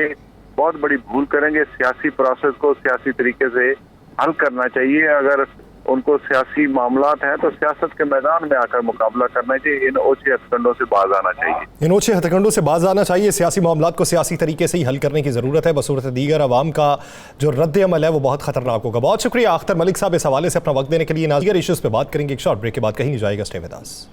बहुत बड़ी भूल करेंगे। सियासी प्रोसेस को सियासी तरीके से हल करना चाहिए। अगर उनको सियासी मामलात हैं तो सियासत के मैदान में आकर मुकाबला करना चाहिए। इन ओछे हथकंडों से बाज आना चाहिए। इन ओछे हथकंडों से बाज आना चाहिए। सियासी मामलात को सियासी तरीके से ही हल करने की ज़रूरत है। बसूरत दीगर अवाम का जो रद्द अमल है वो बहुत खतरनाक होगा। बहुत शुक्रिया अख्तर मलिक साहब इस हवाले से अपना वक्त देने के लिए। नाज़िर इश्यूज़ पे बात करेंगे एक शॉर्ट ब्रेक के बाद, कहीं नहीं जाएगा, स्टे विद अस।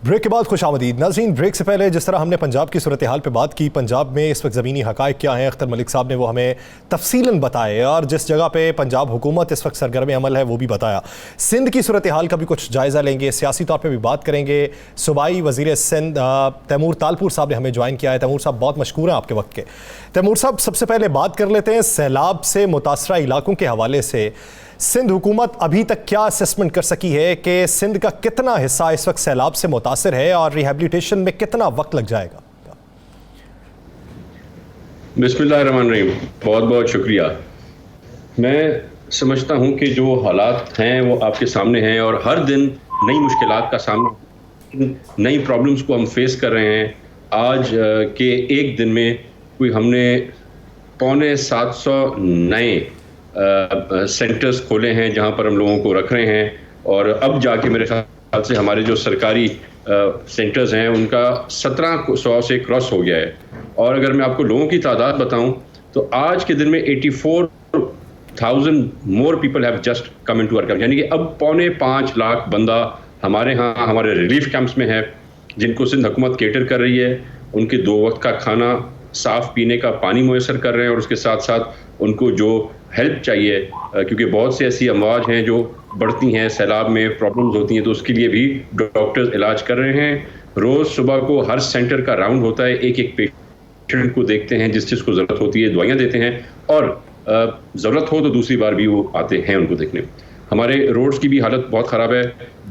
ब्रेक के बाद खुश आमदीद नाज़रीन। ब्रेक से पहले जिस तरह हमने पंजाब की सूरत हाल पे बात की, पंजाब में इस वक्त ज़मीनी हक़ाइक़ क्या हैं, अख्तर मलिक साहब ने वो हमें तफसीलन बताए और जिस जगह पे पंजाब हुकूमत इस वक्त सरगर्म अमल है वो भी बताया। सिंध की सूरत हाल का भी कुछ जायज़ा लेंगे, सियासी तौर पर भी बात करेंगे। सूबाई वज़ीर सिंध तैमूर तालपुर साहब ने हमें ज्वाइन किया है। तैमूर साहब बहुत मशकूर हैं आपके वक्त के। तैमूर साहब, सबसे पहले बात कर लेते हैं सैलाब से मुतासरा इलाकों के हवाले से। सिंध हुकूमत अभी तक क्या असेसमेंट कर सकी है कि सिंध का कितना हिस्सा इस वक्त सैलाब से मुतासर है और रिहेबिलिटेशन में कितना वक्त लग जाएगा? बिस्मिल्लाहिर्रहमानिर्रहीम, बहुत बहुत शुक्रिया। मैं समझता हूं कि जो हालात हैं वो आपके सामने हैं और हर दिन नई मुश्किलात का सामना, नई प्रॉब्लम्स को हम फेस कर रहे हैं। आज के एक दिन में हमने 750 नए सेंटर्स खोले हैं जहां पर हम लोगों को रख रहे हैं और अब जाके मेरे ख्याल से हमारे जो सरकारी सेंटर्स हैं उनका 1700 से क्रॉस हो गया है। और अगर मैं आपको लोगों की तादाद बताऊं तो आज के दिन में 84,000 more people have just come into our camp, यानी कि अब 5.25 लाख बंदा हमारे यहाँ हमारे रिलीफ कैंप्स में है जिनको सिंध हुकूमत केटर कर रही है। उनके 2 वक्त का खाना, साफ़ पीने का पानी मुयसर कर रहे हैं और उसके साथ साथ उनको जो हेल्प चाहिए, क्योंकि बहुत से ऐसी अमवाज हैं जो बढ़ती हैं, सैलाब में प्रॉब्लम्स होती हैं, तो उसके लिए भी डॉक्टर्स इलाज कर रहे हैं। रोज़ सुबह को हर सेंटर का राउंड होता है, एक एक पेशेंट को देखते हैं, जिस चीज़ को ज़रूरत होती है दवाइयाँ देते हैं और ज़रूरत हो तो दूसरी बार भी वो आते हैं उनको देखने। हमारे रोड्स की भी हालत बहुत ख़राब है।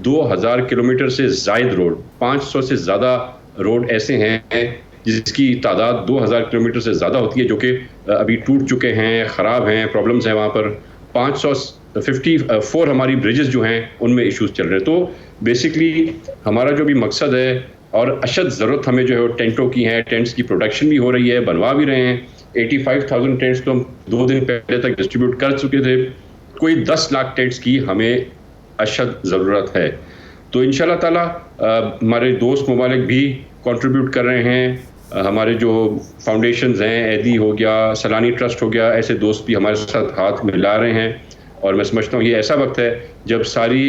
2000 किलोमीटर से ज़ायद रोड, 500 से ज़्यादा रोड ऐसे हैं जिसकी तादाद 2000 किलोमीटर से ज़्यादा होती है जो कि अभी टूट चुके हैं, ख़राब हैं, प्रॉब्लम्स हैं वहाँ पर। 554 हमारी ब्रिजेस जो हैं उनमें इश्यूज़ चल रहे हैं। तो बेसिकली हमारा जो भी मकसद है और अशद ज़रूरत हमें जो है वो टेंटों की है, टेंट्स की प्रोडक्शन भी हो रही है, बनवा भी रहे हैं। 85,000 टेंट्स तो हम 2 दिन पहले तक डिस्ट्रीब्यूट कर चुके थे। कोई 10 लाख टेंट्स की हमें अशद ज़रूरत है। तो इंशाल्लाह ताला हमारे दोस्त ममालिक भी कंट्रीब्यूट कर रहे हैं, हमारे जो फाउंडेशंस हैं, एदी हो गया, सलानी ट्रस्ट हो गया, ऐसे दोस्त भी हमारे साथ हाथ मिला रहे हैं। और मैं समझता हूँ ये ऐसा वक्त है जब सारी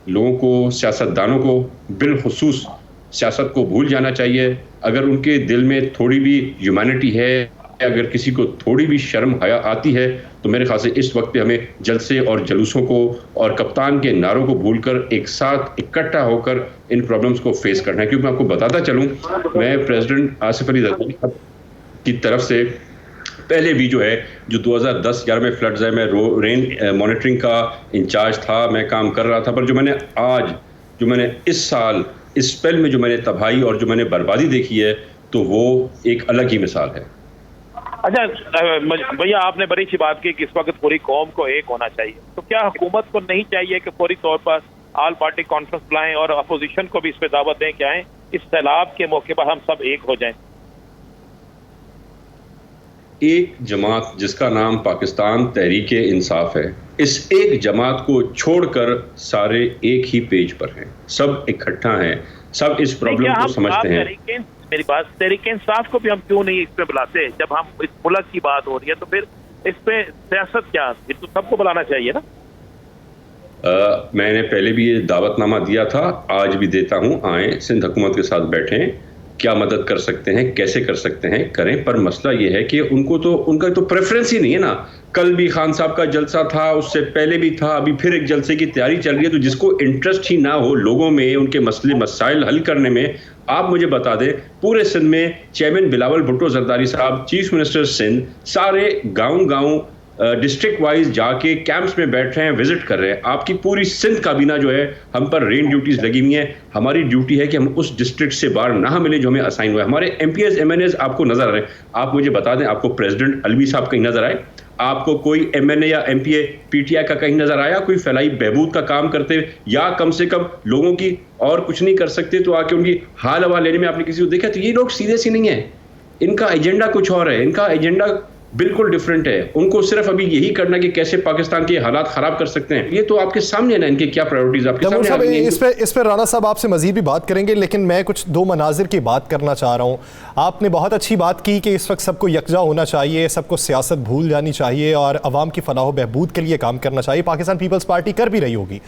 लोगों को, सियासतदानों को बिलखुसूस सियासत को भूल जाना चाहिए। अगर उनके दिल में थोड़ी भी ह्यूमैनिटी है, अगर किसी को थोड़ी भी शर्म हया आती है, तो मेरे ख्याल से इस वक्त पे हमें जलसे और जुलूसों को और कप्तान के नारों को भूलकर एक साथ इकट्ठा होकर इन प्रॉब्लम्स को फेस करना है। क्योंकि मैं आपको बताता चलूं, मैं प्रेसिडेंट आसिफ अली जरदारी की तरफ से पहले भी जो है, जो 2010-11 में फ्लड्स है, मैं रेन मॉनिटरिंग का इंचार्ज था, मैं काम कर रहा था। पर जो मैंने इस साल इस स्पेल में जो मैंने तबाही और जो मैंने बर्बादी देखी है, तो वो एक अलग ही मिसाल है। अच्छा भैया, आपने बड़ी अच्छी बात की कि इस वक्त पूरी कौम को एक होना चाहिए, तो क्या हुकूमत को नहीं चाहिए कि फौरी तौर पर ऑल पार्टी कॉन्फ्रेंस बुलाएं और अपोजिशन को भी इस पे दावत दें कि आए, इस सैलाब के मौके पर हम सब एक हो जाएं? एक जमात जिसका नाम पाकिस्तान तहरीक इंसाफ है, इस एक जमात को छोड़कर सारे एक ही पेज पर हैं, सब इकट्ठा हैं, सब इस प्रॉब्लम को समझते हैं। मेरी बात, तहरीक इंसाफ को भी हम क्यों नहीं इस पे बुलाते? जब हम इस मुल्क की बात हो रही है तो फिर इस पे सियासत क्या, फिर तो सबको बुलाना चाहिए ना। मैंने पहले भी ये दावतनामा दिया था, आज भी देता हूँ, आए सिंध हुकूमत के साथ बैठें, क्या मदद कर सकते हैं, कैसे कर सकते हैं करें। पर मसला ये है कि उनका तो प्रेफरेंस ही नहीं है ना। कल भी खान साहब का जलसा था, उससे पहले भी था, अभी फिर एक जलसे की तैयारी चल रही है। तो जिसको इंटरेस्ट ही ना हो लोगों में, उनके मसले मसाइल हल करने में, आप मुझे बता दें, पूरे सिंध में चेयरमैन बिलावल भुट्टो जरदारी साहब, चीफ मिनिस्टर सिंध, सारे गाँव डिस्ट्रिक्ट वाइज जाके कैंप्स में बैठ रहे हैं, विजिट कर रहे हैं। आपकी पूरी सिंध काबीना जो है, हम पर रेन ड्यूटीज लगी हुई हैं। हमारी ड्यूटी है कि हम उस डिस्ट्रिक्ट से बाहर ना मिले जो हमें असाइन हुआ है। हमारे एमपीएस एमएनएस आपको नजर आ रहे हैं। आप मुझे बता दें, आपको प्रेसिडेंट अलवी साहब कहीं नजर आए? आपको कोई एमएनए या एमपीए पीटीआई का कहीं नजर आया कोई फलाई बहबूद का काम करते, या कम से कम लोगों की और कुछ नहीं कर सकते तो आके उनकी हाल हवा लेने में आपने किसी को देखा? तो ये लोग सीरियस ही नहीं है, इनका एजेंडा कुछ और है, इनका एजेंडा बिल्कुल डिफरेंट है। उनको सिर्फ अभी यही करना कि कैसे पाकिस्तान के हालात खराब कर सकते हैं। ये तो आपके सामने है ना, इनके क्या प्रायोरिटीज आपके सामने साहब, इस पे राना साहब आपसे मजीद भी बात करेंगे, लेकिन मैं कुछ दो मनाजिर की बात करना चाह रहा हूँ। आपने बहुत अच्छी बात की कि इस वक्त सबको यकजा होना चाहिए, सबको सियासत भूल जानी चाहिए और अवाम की फलाह बहबूद के लिए काम करना चाहिए। पाकिस्तान पीपल्स पार्टी कर भी रही होगी,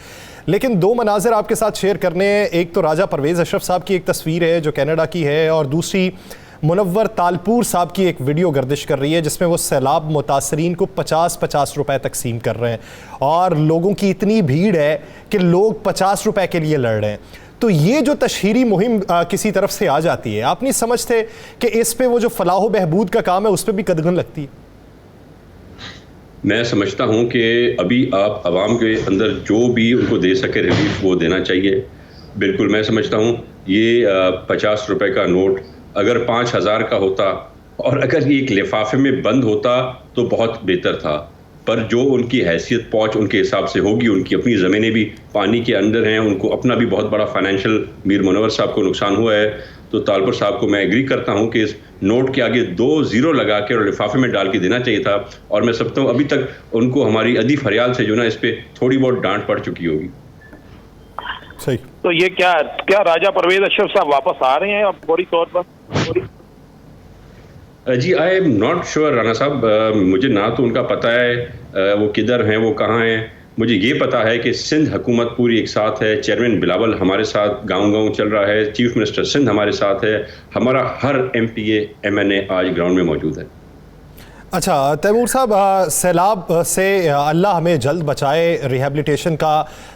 लेकिन दो मनाजिर आपके साथ शेयर करने हैं। एक तो राजा परवेज़ अशरफ साहब की एक तस्वीर है जो कनाडा की है, और दूसरी मुनव्वर तालपुर साहब की एक वीडियो गर्दिश कर रही है जिसमें वो सैलाब मुतासरीन को 50-50 रुपए तकसीम कर रहे हैं, और लोगों की इतनी भीड़ है कि लोग 50 रुपए के लिए लड़ रहे हैं। तो ये जो तशहीरी मुहिम किसी तरफ से आ जाती है, आप नहीं समझते कि इस पे वो जो फलाह बहबूद का काम है उस पर भी कदगन लगती है? मैं समझता हूँ कि अभी आप आवाम के अंदर जो भी उनको दे सके रिलीफ वो देना चाहिए। बिल्कुल मैं समझता हूँ ये 50 रुपए का नोट अगर 5000 का होता और अगर ये एक लिफाफे में बंद होता तो बहुत बेहतर था। पर जो उनकी हैसियत पहुंच उनके हिसाब से होगी, उनकी अपनी ज़मीनें भी पानी के अंदर हैं, उनको अपना भी बहुत बड़ा फाइनेंशियल, मीर मुनव्वर साहब को नुकसान हुआ है। तो तालपुर साहब को मैं एग्री करता हूं कि इस नोट के आगे 2 ज़ीरो लगा के और लिफाफे में डाल के देना चाहिए था। और मैं समझता हूँ अभी तक उनको हमारी अदी फरियाद से जो ना इस पर थोड़ी बहुत डांट पड़ चुकी होगी। सही। तो ये क्या राजा परवेज अशरफ साहब वापस आ रहे हैं अब फौरी तौर पर? जी I am not sure Rana साहब, मुझे ना तो उनका पता है वो किधर हैं, वो कहाँ हैं। मुझे ये पता है कि सिंध हुकूमत पूरी एक साथ है, चेयरमैन बिलावल हमारे साथ गांव-गांव चल रहा है, चीफ मिनिस्टर सिंध हमारे साथ है, हमारा हर एमपीए एमएनए आज ग्राउंड में मौजूद है। अच्छा तैमूर साहब, सैलाब से अल्लाह हमें जल्द बचाए, रिहैबिलिटेशन का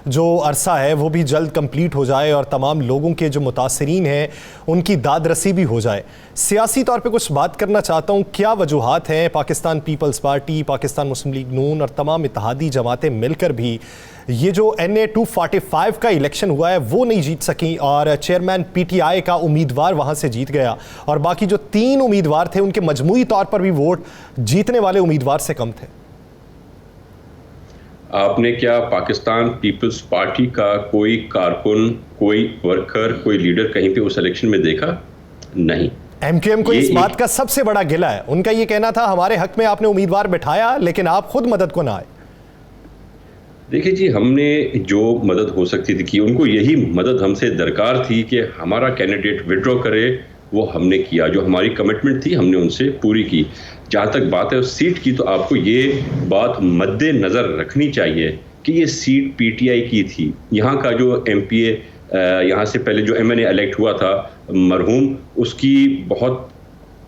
जो अरसा है वो भी जल्द कंप्लीट हो जाए और तमाम लोगों के जो मुतासरीन हैं उनकी दादरसी भी हो जाए। सियासी तौर पे कुछ बात करना चाहता हूँ, क्या वजूहात हैं पाकिस्तान पीपल्स पार्टी, पाकिस्तान मुस्लिम लीग नून और तमाम इत्तेहादी जमातें मिलकर भी ये जो NA 245 का इलेक्शन हुआ है वो नहीं जीत सकी, और चेयरमैन PTI का उम्मीदवार वहाँ से जीत गया, और बाकी जो 3 उम्मीदवार थे उनके मजमूई तौर पर भी वोट जीतने वाले उम्मीदवार से कम थे? आपने क्या पाकिस्तान पीपल्स पार्टी का कोई कारकुन, कोई वर्कर, कोई लीडर कहीं पे उस इलेक्शन में देखा? नहीं। MQM को इस बात का सबसे बड़ा गिला है, उनका ये कहना था हमारे हक में आपने उम्मीदवार बिठाया लेकिन आप खुद मदद को ना आए। देखिए जी, हमने जो मदद हो सकती थी की, उनको यही मदद हमसे दरकार थी कि हमारा कैंडिडेट विड्रॉ करे, वो हमने किया। जो हमारी कमिटमेंट थी हमने उनसे पूरी की। जहाँ तक बात है उस सीट की, तो आपको ये बात मद्देनज़र रखनी चाहिए कि ये सीट पीटीआई की थी। यहाँ का जो एमपीए, यहाँ से पहले जो एमएनए इलेक्ट हुआ था मरहूम, उसकी बहुत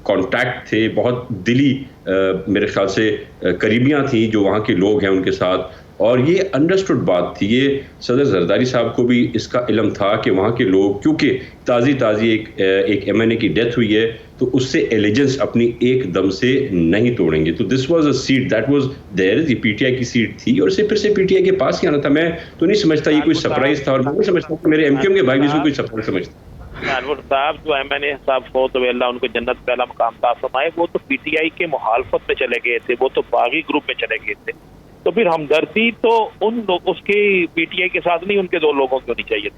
कॉन्टैक्ट थे, बहुत दिली मेरे ख्याल से करीबियाँ थी जो वहाँ के लोग हैं उनके साथ, और ये अंडरस्टूड बात थी। ये सदर जरदारी साहब को भी इसका इल्म था कि वहाँ के लोग, क्योंकि ताज़ी एक एमएनए की डेथ हुई है, तो उससे एलिजेंस अपनी एक दम से नहीं तोड़ेंगे। तो this was a seat that was there, ये पीटीआई की सीट थी और इसे फिर से पीटीआई के पास ही आना था। मैं तो नहीं समझता ये कोई सरप्राइज था, और मैं नहीं समझता कि मेरे एमक्यूएम के भाई भी इसको कोई सरप्राइज समझते। अनवर साहब, जो एमएनए साहब को तो अल्लाह उनको जन्नत पहला मकाम अता फरमाए, वो तो पीटीआई के मुखालफत में चले गए थे, वो तो बागी ग्रुप में चले गए थे। तो फिर हमदर्दी तो उन लोग उसके पीटीआई के साथ नहीं, उनके दो लोगों की होनी चाहिए।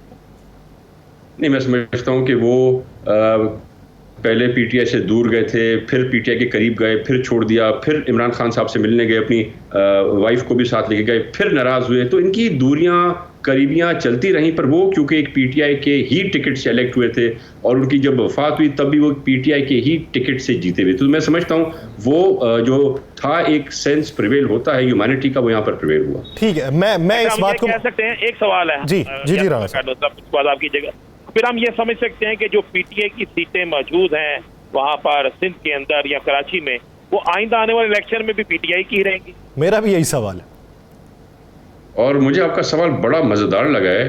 नहीं, मैं समझता हूँ कि वो पहले पीटीआई से दूर गए थे, फिर पीटीआई के करीब गए, फिर छोड़ दिया, फिर इमरान खान साहब से मिलने गए, अपनी वाइफ को भी साथ लेके गए, फिर नाराज हुए। तो इनकी दूरियां करीबियां चलती रहीं, पर वो क्योंकि एक पीटीआई के ही टिकट से इलेक्ट हुए थे और उनकी जब वफात हुई तब भी वो पीटीआई के ही टिकट से जीते हुए। तो मैं समझता हूँ वो जो था एक सेंस प्रिवेल होता है ह्यूमैनिटी का, वो यहाँ पर प्रिवेल हुआ। ठीक है, मैं इस बात को कह सकते हैं, एक सवाल है जी राणा साहब, आप कीजिएगा। फिर हम ये समझ सकते हैं कि जो पीटीआई की सीटें मौजूद हैं वहां पर सिंध के अंदर या कराची में, वो आइंदा आने वाले इलेक्शन में भी पीटीआई की रहेंगी? मेरा भी यही सवाल है। और मुझे आपका सवाल बड़ा मजेदार लगा है,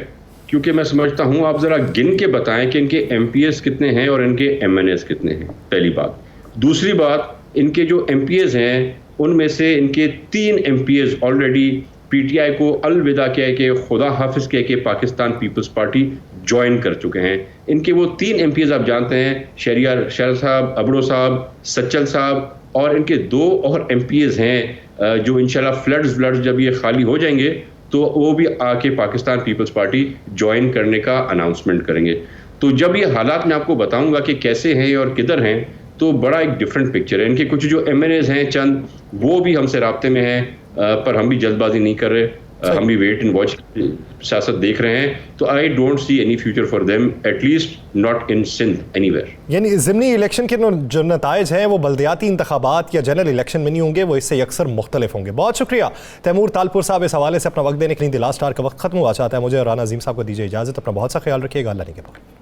क्योंकि मैं समझता हूं आप जरा गिन के बताएं कि इनके एमपीएस कितने हैं और इनके एमएनएस कितने हैं, पहली बात। दूसरी बात, इनके जो एमपीएस हैं उनमें से इनके 3 एमपीएस ऑलरेडी पीटीआई को अलविदा कह के, खुदा हाफिज कह के पाकिस्तान पीपल्स पार्टी ज्वाइन कर चुके हैं। इनके वो 3 एमपीएस आप जानते हैं, शहरियार साहब, अबरो साहब, सच्चल साहब, और इनके 2 और एमपीएस हैं जो इंशाल्लाह फ्लड्स जब ये खाली हो जाएंगे तो वो भी आके पाकिस्तान पीपल्स पार्टी ज्वाइन करने का अनाउंसमेंट करेंगे। तो जब ये हालात मैं आपको बताऊंगा कि कैसे हैं और किधर हैं, तो बड़ा एक डिफरेंट पिक्चर है। इनके कुछ जो एमएनएस हैं चंद, वो भी हमसे राब्ते में हैं, पर हम भी जल्दबाजी नहीं कर रहे, हम भी वेट एंड वॉच सियासत देख रहे हैं। तो I don't see any future for them, at least not in Sindh anywhere. यानी ज़िमनी इलेक्शन के जो नताइज हैं वो बल्दियाती इंतखाबात या जनरल इलेक्शन में नहीं होंगे, वो इससे अक्सर मुख्तलिफ होंगे। बहुत शुक्रिया तैमूर तालपुर साहब, इस हवाले से अपना वक्त देने के लिए। द लास्ट आवर का वक्त खत्म हुआ चाहता है मुझे और राना अजीम साहब को दीजिए इजाज़त। अपना बहुत सा ख्याल रखिएगा, अल्लाह ने के बाद।